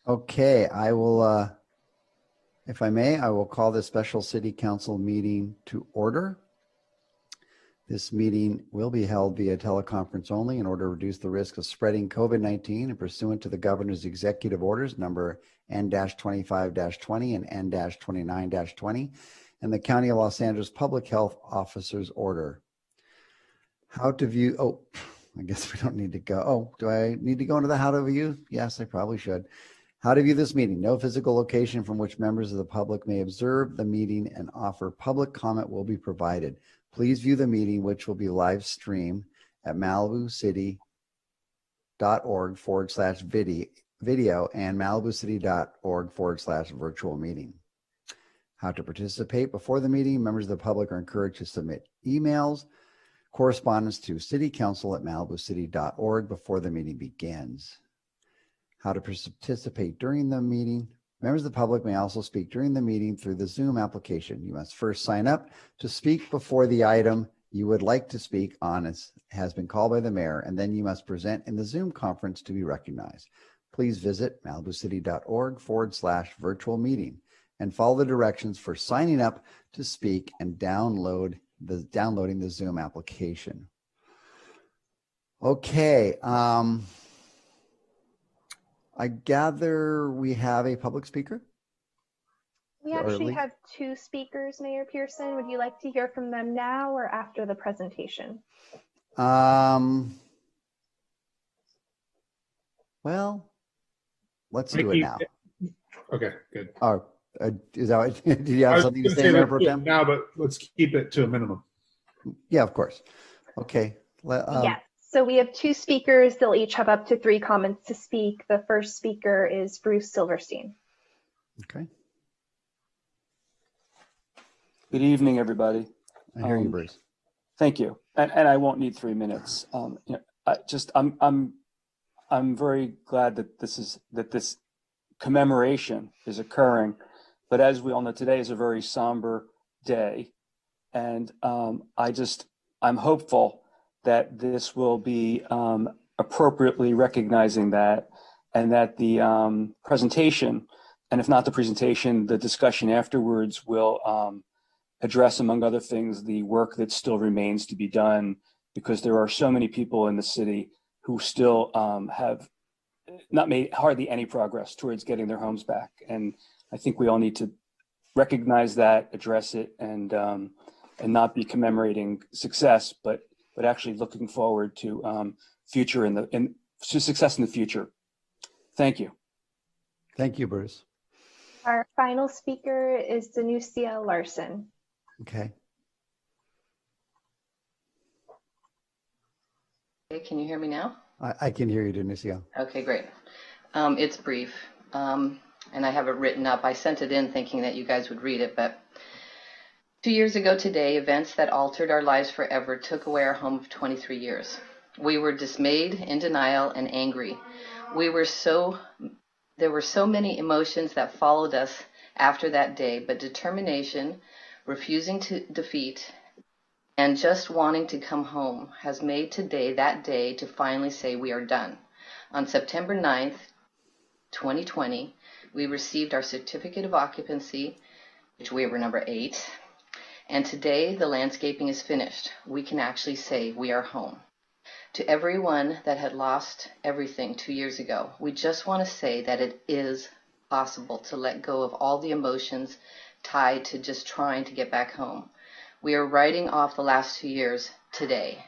Okay, I will, if I may, I will call this special city council meeting to order. This meeting will be held via teleconference only in order to reduce the risk of spreading COVID-19 and pursuant to the governor's executive orders number N-25-20 and N-29-20 and the County of Los Angeles Public Health Officer's order. How to view, oh, I guess we don't need to go. Oh, do I need to go into the how to view? Yes, I probably should. How to view this meeting. No physical location from which members of the public may observe the meeting and offer public comment will be provided. Please view the meeting, which will be live streamed at malibucity.org/video and malibucity.org/virtual meeting. How to participate before the meeting. Members of the public are encouraged to submit emails, correspondence to citycouncil@malibucity.org before the meeting begins. How to participate during the meeting. Members of the public may also speak during the meeting through the Zoom application. You must first sign up to speak before the item you would like to speak on has been called by the mayor, and then you must present in the Zoom conference to be recognized. Please visit malibucity.org/virtual meeting and follow the directions for signing up to speak and downloading the Zoom application. Okay. I gather we have a public speaker? We actually have two speakers, Mayor Pearson. Would you like to hear from them now or after the presentation? Well, let's do it now. Okay, good. Oh, is that what, did you have something to say, Mayor Pro Tem? Now, but let's keep it to a minimum. Yeah, of course. Okay. Yes. So we have two speakers. They'll each have up to 3 comments to speak. The first speaker is Bruce Silverstein. Okay. Good evening, everybody. I hear you, Bruce. Thank you. And I won't need 3 minutes. I'm very glad that this commemoration is occurring. But as we all know, today is a very somber day, and I'm hopeful that this will be appropriately recognizing that, and that the presentation, and if not the presentation, the discussion afterwards will address, among other things, the work that still remains to be done, because there are so many people in the city who still have not made hardly any progress towards getting their homes back. And I think we all need to recognize that, address it, and not be commemorating success, but actually looking forward to success in the future. Thank you. Thank you, Bruce. Our final speaker is Danusia Larson. Okay. Okay, can you hear me now? I can hear you, Danusia. Okay, great. It's brief, and I have it written up. I sent it in thinking that you guys would read it, but 2 years ago today, events that altered our lives forever took away our home of 23 years. We were dismayed, in denial, and angry. There were so many emotions that followed us after that day, but determination, refusing to defeat, and just wanting to come home has made today that day to finally say we are done. On September 9th, 2020, we received our certificate of occupancy, which we were number 8. And today the landscaping is finished. We can actually say we are home. To everyone that had lost everything 2 years ago, we just want to say that it is possible to let go of all the emotions tied to just trying to get back home. We are writing off the last 2 years today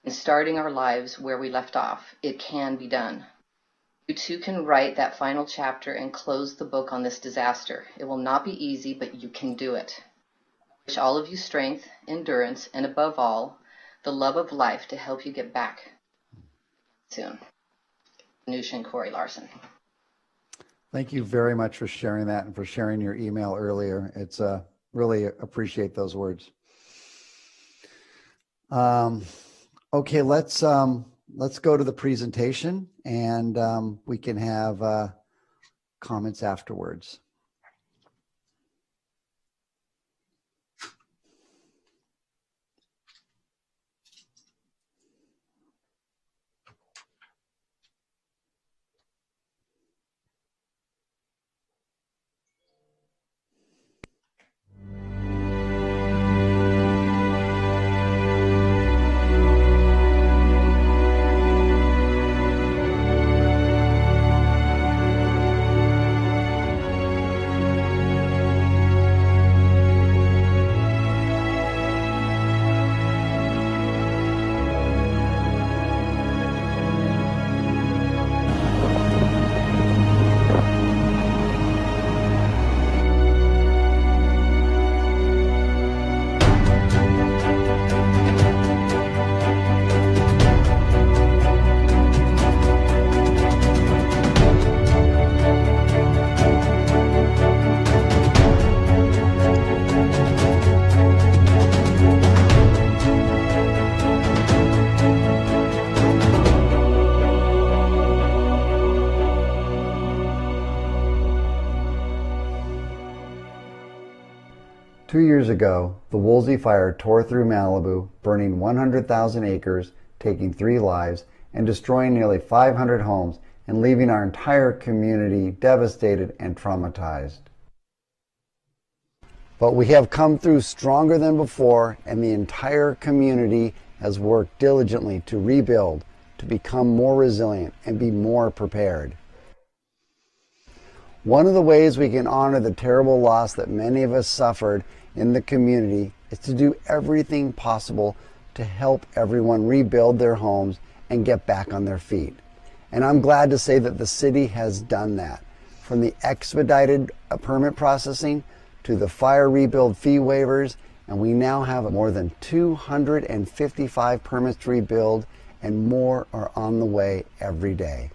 and starting our lives where we left off. It can be done. You too can write that final chapter and close the book on this disaster. It will not be easy, but you can do it. I wish all of you strength, endurance, and above all, the love of life to help you get back soon. Nusha and Corey Larson. Thank you very much for sharing that and for sharing your email earlier. It's really appreciate those words. Okay, let's go to the presentation, and we can have comments afterwards. 2 years ago, the Woolsey fire tore through Malibu, burning 100,000 acres, taking 3 lives, and destroying nearly 500 homes and leaving our entire community devastated and traumatized. But we have come through stronger than before, and the entire community has worked diligently to rebuild, to become more resilient, and be more prepared. One of the ways we can honor the terrible loss that many of us suffered in the community is to do everything possible to help everyone rebuild their homes and get back on their feet. And I'm glad to say that the city has done that. From the expedited permit processing to the fire rebuild fee waivers, and we now have more than 255 permits to rebuild, and more are on the way every day.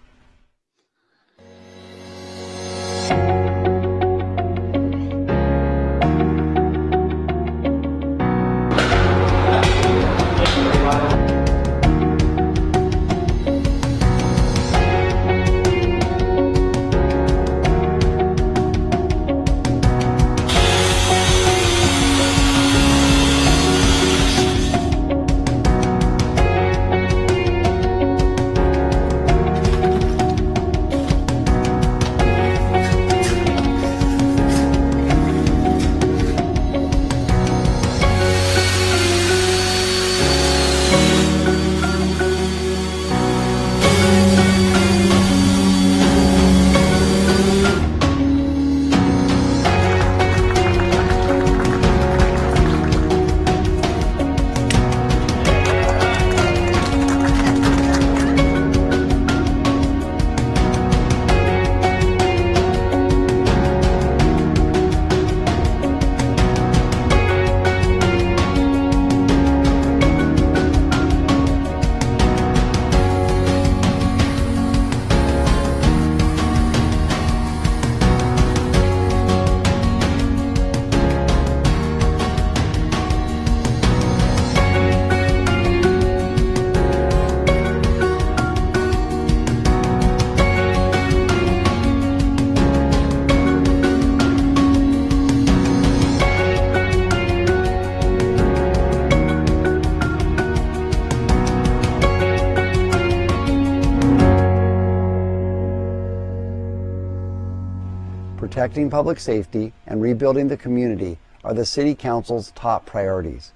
Protecting public safety and rebuilding the community are the City Council's top priorities.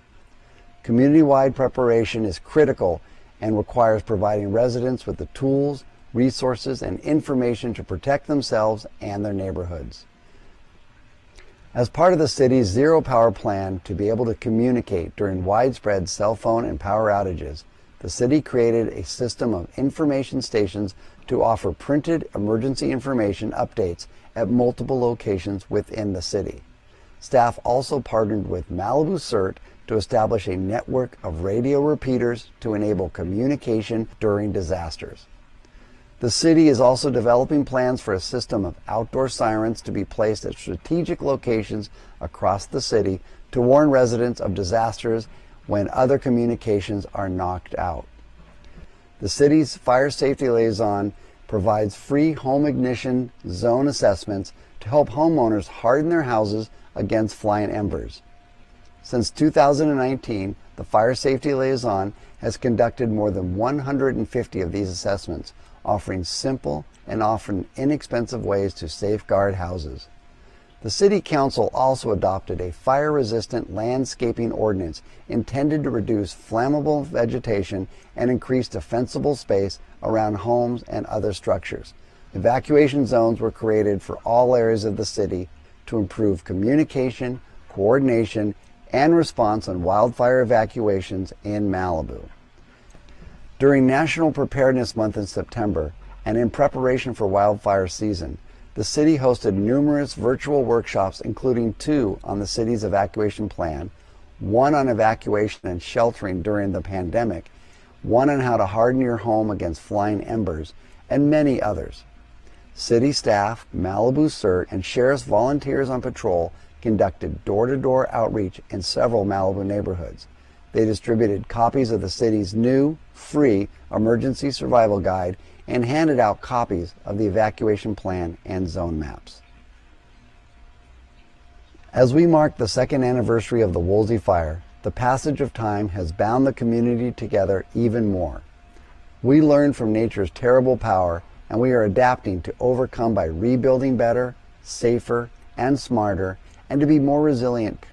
Community-wide preparation is critical and requires providing residents with the tools, resources, and information to protect themselves and their neighborhoods. As part of the city's Zero Power Plan to be able to communicate during widespread cell phone and power outages, the city created a system of information stations to offer printed emergency information updates at multiple locations within the city. Staff also partnered with Malibu CERT to establish a network of radio repeaters to enable communication during disasters. The city is also developing plans for a system of outdoor sirens to be placed at strategic locations across the city to warn residents of disasters when other communications are knocked out. The city's fire safety liaison provides free home ignition zone assessments to help homeowners harden their houses against flying embers. Since 2019, the Fire Safety Liaison has conducted more than 150 of these assessments, offering simple and often inexpensive ways to safeguard houses. The City Council also adopted a fire-resistant landscaping ordinance intended to reduce flammable vegetation and increase defensible space around homes and other structures. Evacuation zones were created for all areas of the city to improve communication, coordination, and response on wildfire evacuations in Malibu. During National Preparedness Month in September, and in preparation for wildfire season, the city hosted numerous virtual workshops, including 2 on the city's evacuation plan, 1 on evacuation and sheltering during the pandemic, 1 on how to harden your home against flying embers, and many others. City staff, Malibu CERT, and sheriff's volunteers on patrol conducted door-to-door outreach in several Malibu neighborhoods. They distributed copies of the city's new, free emergency survival guide and handed out copies of the evacuation plan and zone maps. As we mark the second anniversary of the Woolsey fire, the passage of time has bound the community together even more. We learned from nature's terrible power, and we are adapting to overcome by rebuilding better, safer, and smarter, and to be more resilient.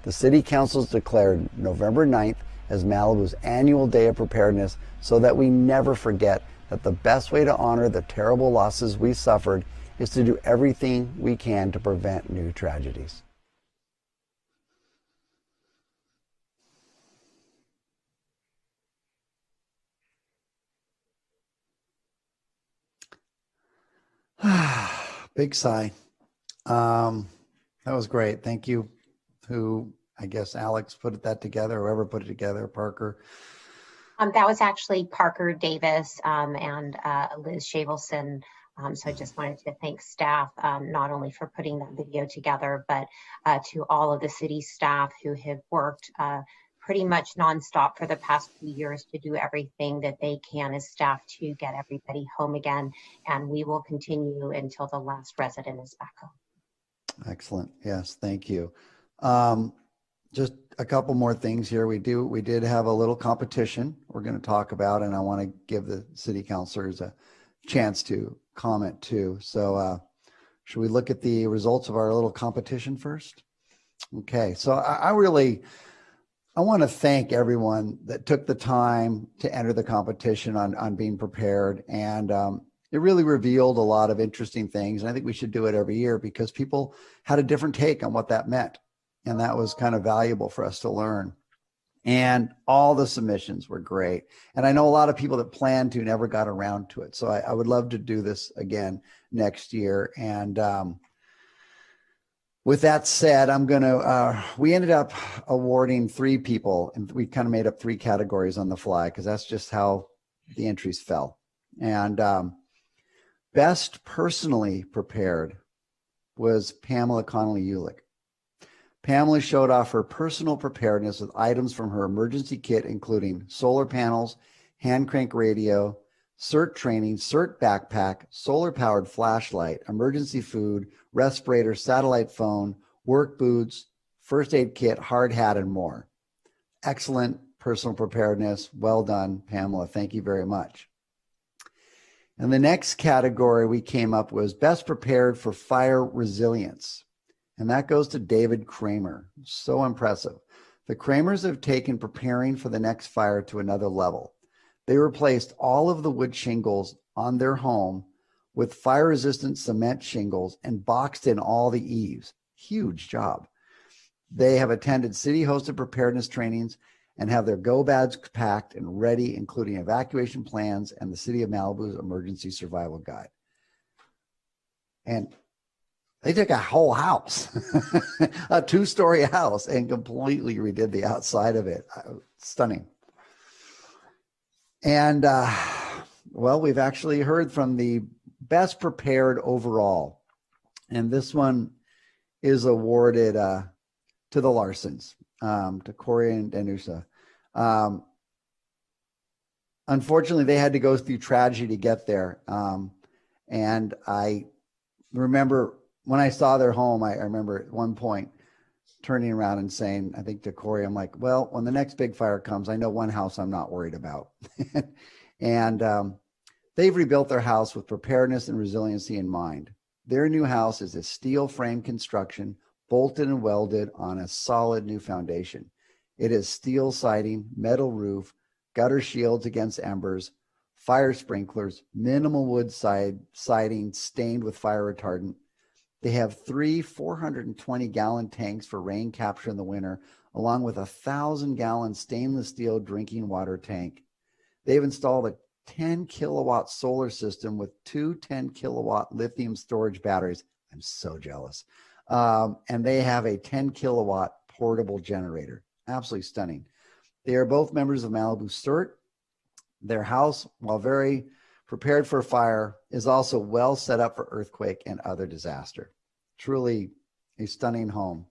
The City Council's declared November 9th as Malibu's annual Day of Preparedness so that we never forget that the best way to honor the terrible losses we suffered is to do everything we can to prevent new tragedies. Big sigh. That was great. Thank you. Who, I guess Alex put that together, whoever put it together, Parker. That was actually Parker Davis and Liz Shavelson. So I just wanted to thank staff, not only for putting that video together, but to all of the city staff who have worked pretty much nonstop for the past few years to do everything that they can as staff to get everybody home again. And we will continue until the last resident is back home. Excellent. Yes, thank you. Just a couple more things here. We did have a little competition we're going to talk about, and I want to give the city councilors a chance to comment too. So should we look at the results of our little competition first? Okay, so I want to thank everyone that took the time to enter the competition on being prepared. And it really revealed a lot of interesting things. And I think we should do it every year because people had a different take on what that meant. And that was kind of valuable for us to learn. And all the submissions were great. And I know a lot of people that planned to never got around to it. So I would love to do this again next year. And with that said, we ended up awarding 3 people, and we kind of made up 3 categories on the fly because that's just how the entries fell. And best personally prepared was Pamela Connolly-Ulick. Pamela showed off her personal preparedness with items from her emergency kit, including solar panels, hand crank radio, CERT training, CERT backpack, solar-powered flashlight, emergency food, respirator, satellite phone, work boots, first aid kit, hard hat, and more. Excellent personal preparedness. Well done, Pamela. Thank you very much. And the next category we came up was best prepared for fire resilience. And that goes to David Kramer. So impressive. The Kramers have taken preparing for the next fire to another level. They replaced all of the wood shingles on their home with fire-resistant cement shingles and boxed in all the eaves. Huge job. They have attended city-hosted preparedness trainings and have their go bags packed and ready, including evacuation plans and the City of Malibu's emergency survival guide. And they took a whole house, a 2-story house, and completely redid the outside of it. Stunning. And, well, we've actually heard from the best prepared overall. And this one is awarded to the Larsons, to Corey and Danusa. Unfortunately, they had to go through tragedy to get there. And I remember when I saw their home, I remember at one point turning around and saying, I think to Corey, I'm like, well, when the next big fire comes, I know one house I'm not worried about. And they've rebuilt their house with preparedness and resiliency in mind. Their new house is a steel frame construction, bolted and welded on a solid new foundation. It has steel siding, metal roof, gutter shields against embers, fire sprinklers, minimal wood siding stained with fire retardant. They have 3 420-gallon tanks for rain capture in the winter, along with a 1,000-gallon stainless steel drinking water tank. They've installed a 10-kilowatt solar system with 2 10-kilowatt lithium storage batteries. I'm so jealous. And they have a 10-kilowatt portable generator. Absolutely stunning. They are both members of Malibu CERT. Their house, while very prepared for fire, is also well set up for earthquake and other disaster. Truly a stunning home.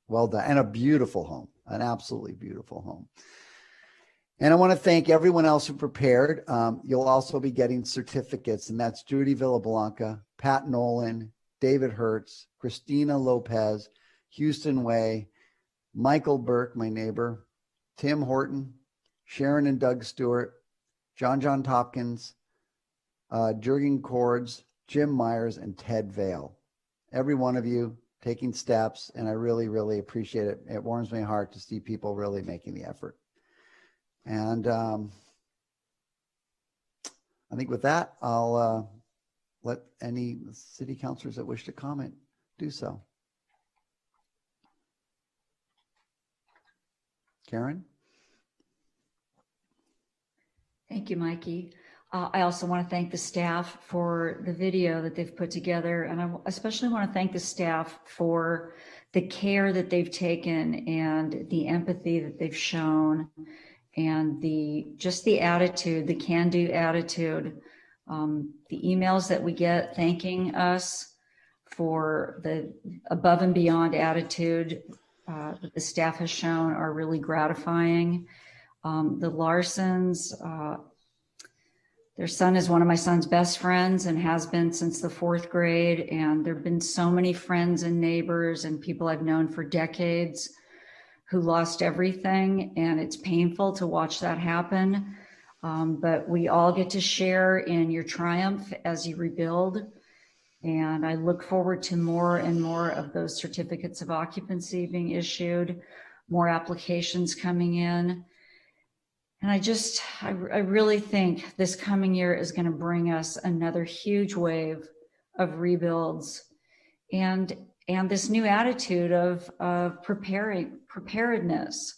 Well done. And a beautiful home, an absolutely beautiful home. And I want to thank everyone else who prepared. You'll also be getting certificates, and that's Judy Villablanca, Pat Nolan, David Hertz, Christina Lopez, Houston Way, Michael Burke, my neighbor, Tim Horton, Sharon and Doug Stewart, John Topkins, Jurgen Cords, Jim Myers, and Ted Vale. Every one of you taking steps, and I really, really appreciate it. It warms my heart to see people really making the effort. And I think with that, I'll let any city councilors that wish to comment do so. Karen? Thank you, Mikey. I also want to thank the staff for the video that they've put together. And I especially want to thank the staff for the care that they've taken and the empathy that they've shown and just the attitude, the can-do attitude. The emails that we get thanking us for the above and beyond attitude that the staff has shown are really gratifying. The Larsons, their son is one of my son's best friends and has been since the 4th grade. And there have been so many friends and neighbors and people I've known for decades who lost everything. And it's painful to watch that happen. But we all get to share in your triumph as you rebuild. And I look forward to more and more of those certificates of occupancy being issued, more applications coming in. And I really think this coming year is going to bring us another huge wave of rebuilds and this new attitude of preparedness.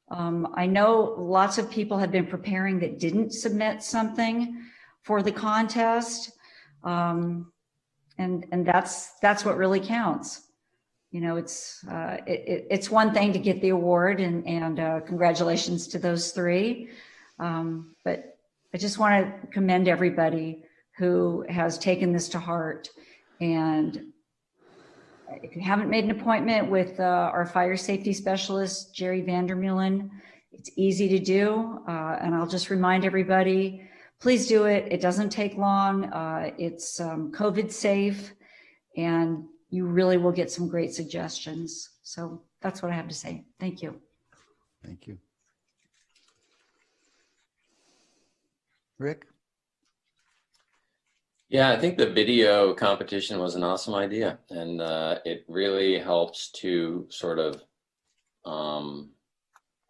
I know lots of people have been preparing that didn't submit something for the contest. And that's what really counts. You know, it's one thing to get the award and congratulations to those 3. But I just want to commend everybody who has taken this to heart. And if you haven't made an appointment with our fire safety specialist, Jerry Vandermeulen, it's easy to do. And I'll just remind everybody, please do it. It doesn't take long. It's COVID safe, and you really will get some great suggestions. So that's what I have to say. Thank you. Thank you. Rick? Yeah, I think the video competition was an awesome idea, and it really helps to sort of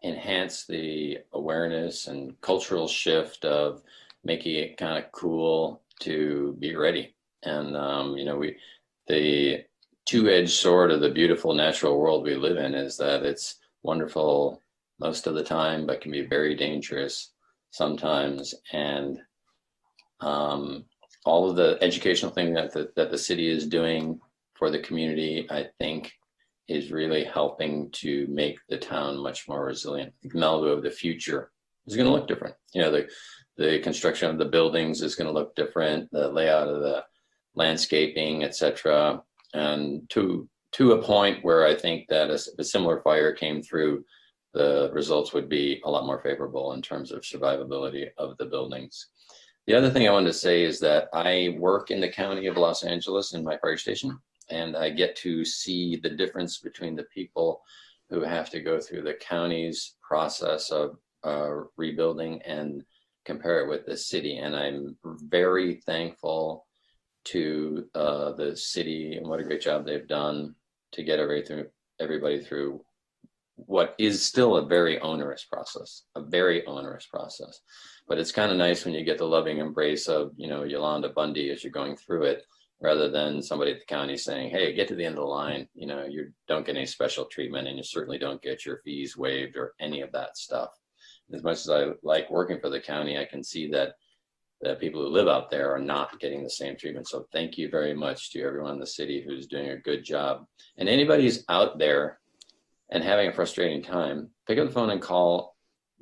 enhance the awareness and cultural shift of making it kind of cool to be ready. And you know, the two-edged sword of the beautiful natural world we live in is that it's wonderful most of the time, but can be very dangerous sometimes. And all of the educational thing that the city is doing for the community, I think, is really helping to make the town much more resilient. I think Malibu of the future is going to look different. You know, the construction of the buildings is going to look different, the layout of the landscaping, etc. And to a point where I think that a similar fire came through, the results would be a lot more favorable in terms of survivability of the buildings. The other thing I wanted to say is that I work in the county of Los Angeles in my fire station, and I get to see the difference between the people who have to go through the county's process of rebuilding and compare it with the city. And I'm very thankful to the city and what a great job they've done to get everybody through what is still a very onerous process, But it's kind of nice when you get the loving embrace of, you know, Yolanda Bundy as you're going through it, rather than somebody at the county saying, hey, get to the end of the line, you know, you don't get any special treatment, and you certainly don't get your fees waived or any of that stuff. As much as I like working for the county, I can see that the people who live out there are not getting the same treatment. So thank you very much to everyone in the city who's doing a good job. And anybody who's out there and having a frustrating time, pick up the phone and call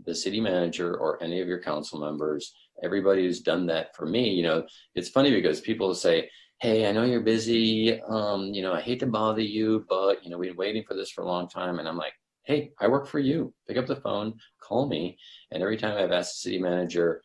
the city manager or any of your council members. Everybody who's done that for me, you know, it's funny because people say, hey, I know you're busy. You know, I hate to bother you, but, you know, we've been waiting for this for a long time. And I'm like, hey, I work for you. Pick up the phone, call me. And every time I've asked the city manager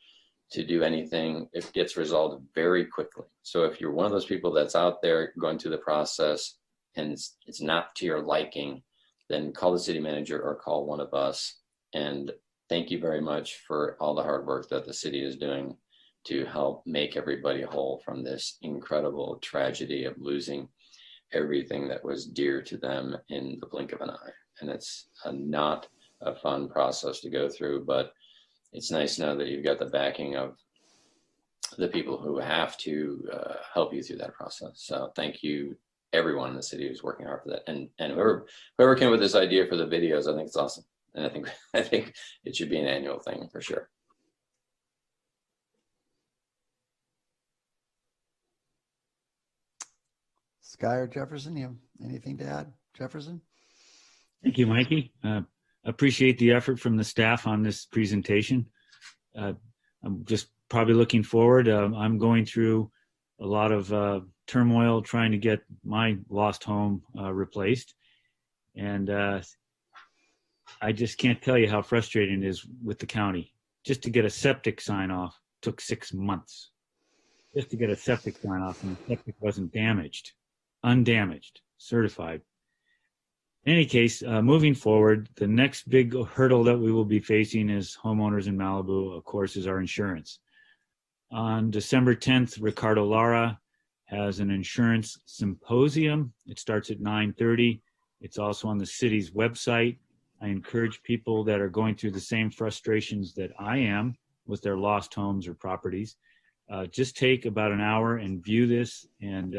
to do anything, it gets resolved very quickly. So if you're one of those people that's out there going through the process, and it's not to your liking, then call the city manager or call one of us. And thank you very much for all the hard work that the city is doing to help make everybody whole from this incredible tragedy of losing everything that was dear to them in the blink of an eye. And it's not a fun process to go through, but it's nice to know that you've got the backing of the people who have to help you through that process. So thank you, everyone in the city who's working hard for that. And whoever came with this idea for the videos, I think it's awesome. And I think it should be an annual thing for sure. Sky or Jefferson, you have anything to add? Jefferson? Thank you, Mikey. Appreciate the effort from the staff on this presentation. I'm just probably looking forward. I'm going through a lot of turmoil trying to get my lost home replaced. And I just can't tell you how frustrating it is with the county. Just to get a septic sign off took 6 months. Just to get a septic sign off, and the septic wasn't damaged, undamaged, certified. In any case, moving forward, the next big hurdle that we will be facing as homeowners in Malibu, of course, is our insurance. On December 10th, Ricardo Lara has an insurance symposium. It starts at 9:30. It's also on the city's website. I encourage people that are going through the same frustrations that I am with their lost homes or properties. Just take about an hour and view this, and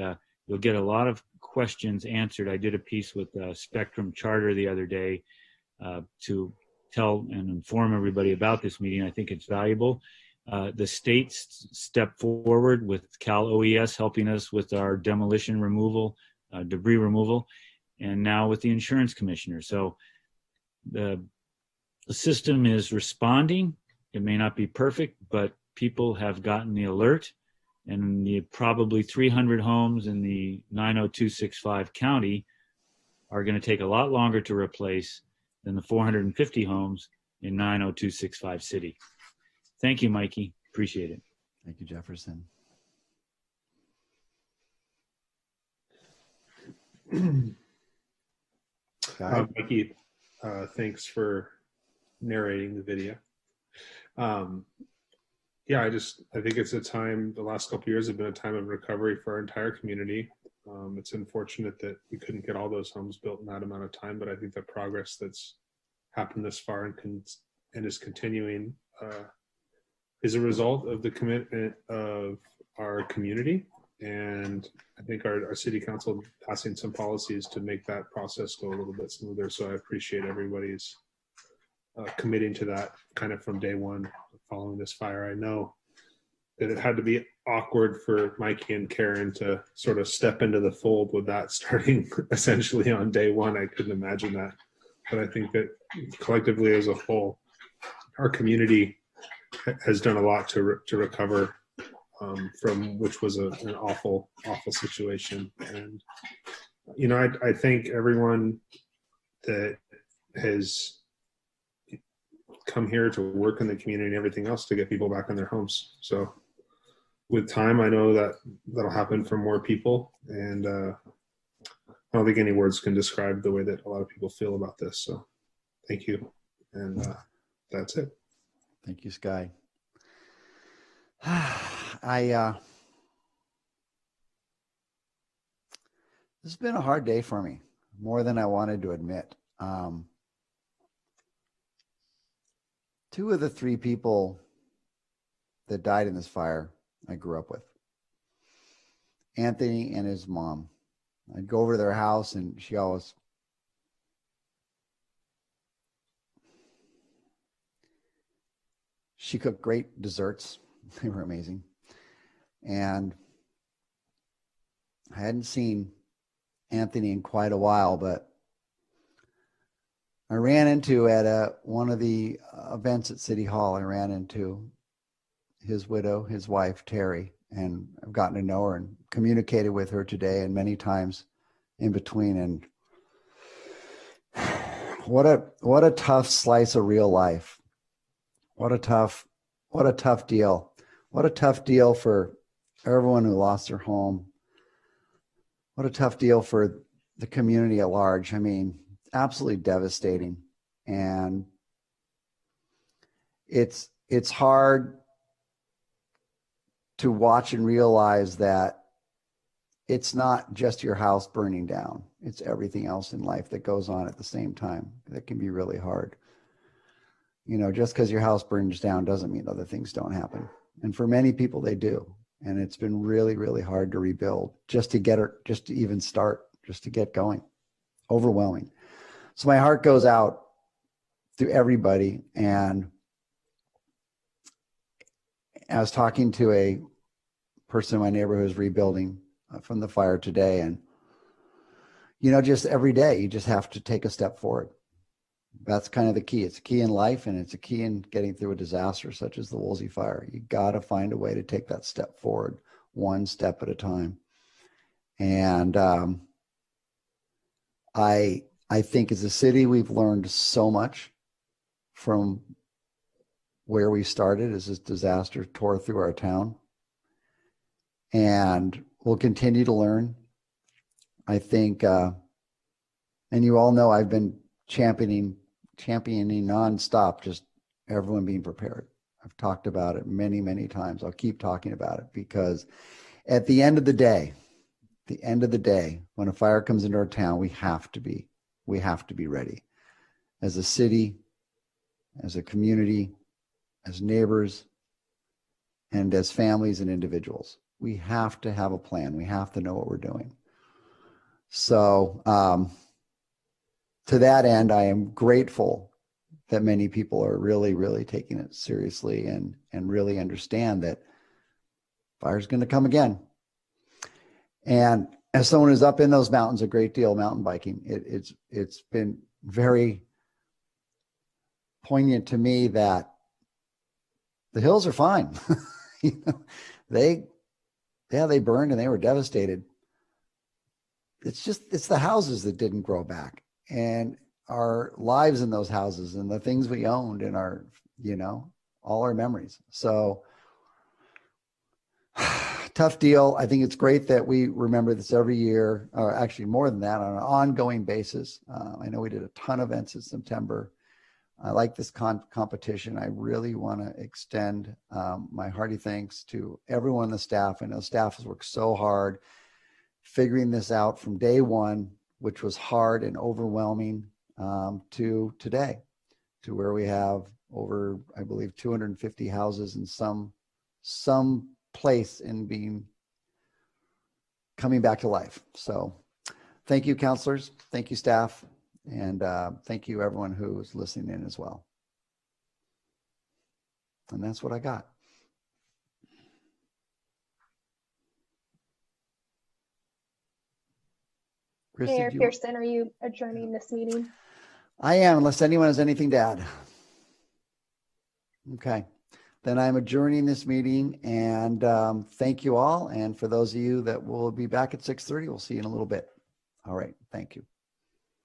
you'll get a lot of questions answered. I did a piece with Spectrum Charter the other day to tell and inform everybody about this meeting. I think it's valuable. The states stepped forward with Cal OES helping us with our demolition removal, debris removal, and now with the insurance commissioner. So the system is responding. It may not be perfect, but people have gotten the alert. And the probably 300 homes in the 90265 county are going to take a lot longer to replace than the 450 homes in 90265 city. Thank you, Mikey. Appreciate it. Thank you, Jefferson. Mikey, thanks for narrating the video. Yeah, I think it's a time, the last couple of years have been a time of recovery for our entire community. It's unfortunate that we couldn't get all those homes built in that amount of time, but I think the progress that's happened this far and is continuing is a result of the commitment of our community. And I think our city council passing some policies to make that process go a little bit smoother. So I appreciate everybody's committing to that kind of from day one following this fire. I know that it had to be awkward for Mikey and Karen to sort of step into the fold with that starting essentially on day one. I couldn't imagine that. But I think that collectively as a whole, our community has done a lot to recover from which was an awful, awful situation. And, you know, I thank everyone that has come here to work in the community and everything else to get people back in their homes. So with time, I know that that'll happen for more people. And I don't think any words can describe the way that a lot of people feel about this. So thank you. And that's it. Thank you, Sky. This has been a hard day for me, more than I wanted to admit. Two of the three people that died in this fire I grew up with. Anthony and his mom. I'd go over to their house and she cooked great desserts. They were amazing. And I hadn't seen Anthony in quite a while, but I ran into at one of the events at City Hall, I ran into his widow, his wife, Terry, and I've gotten to know her and communicated with her today and many times in between. And what a tough slice of real life. What a tough deal. What a tough deal for everyone who lost their home. What a tough deal for the community at large. I mean, absolutely devastating. And it's hard to watch and realize that it's not just your house burning down. It's everything else in life that goes on at the same time. That can be really hard. You know, just because your house burns down doesn't mean other things don't happen. And for many people, they do. And it's been really, really hard to rebuild, just to even start, just to get going. Overwhelming. So my heart goes out to everybody. And I was talking to a person in my neighborhood who's rebuilding from the fire today. And, you know, just every day, you just have to take a step forward. That's kind of the key. It's a key in life, and it's a key in getting through a disaster such as the Woolsey fire. You got to find a way to take that step forward, one step at a time. And I think as a city, we've learned so much from where we started as this disaster tore through our town. And we'll continue to learn. I think, and you all know I've been championing nonstop, just everyone being prepared. I've talked about it many, many times. I'll keep talking about it because at the end of the day, when a fire comes into our town, we have to be ready as a city, as a community, as neighbors, and as families and individuals. We have to have a plan. We have to know what we're doing. So to that end, I am grateful that many people are really, really taking it seriously and really understand that fire's going to come again. And as someone who's up in those mountains a great deal, mountain biking, it's been very poignant to me that the hills are fine. You know, they burned and they were devastated. It's the houses that didn't grow back, and our lives in those houses and the things we owned and our, you know, all our memories. So tough deal. I think it's great that we remember this every year, or actually more than that, on an ongoing basis. I know we did a ton of events in September. I like this competition. I really want to extend my hearty thanks to everyone on the staff. I know staff has worked so hard figuring this out from day one, which was hard and overwhelming, to today, to where we have over, I believe, 250 houses in some place in coming back to life. So thank you, counselors. Thank you, staff. And thank you, everyone who is listening in as well. And that's what I got. Chris, Mayor Pearson, are you adjourning this meeting? I am, unless anyone has anything to add. Okay. Then I'm adjourning this meeting, and thank you all. And for those of you that will be back at 6:30, we'll see you in a little bit. All right. Thank you.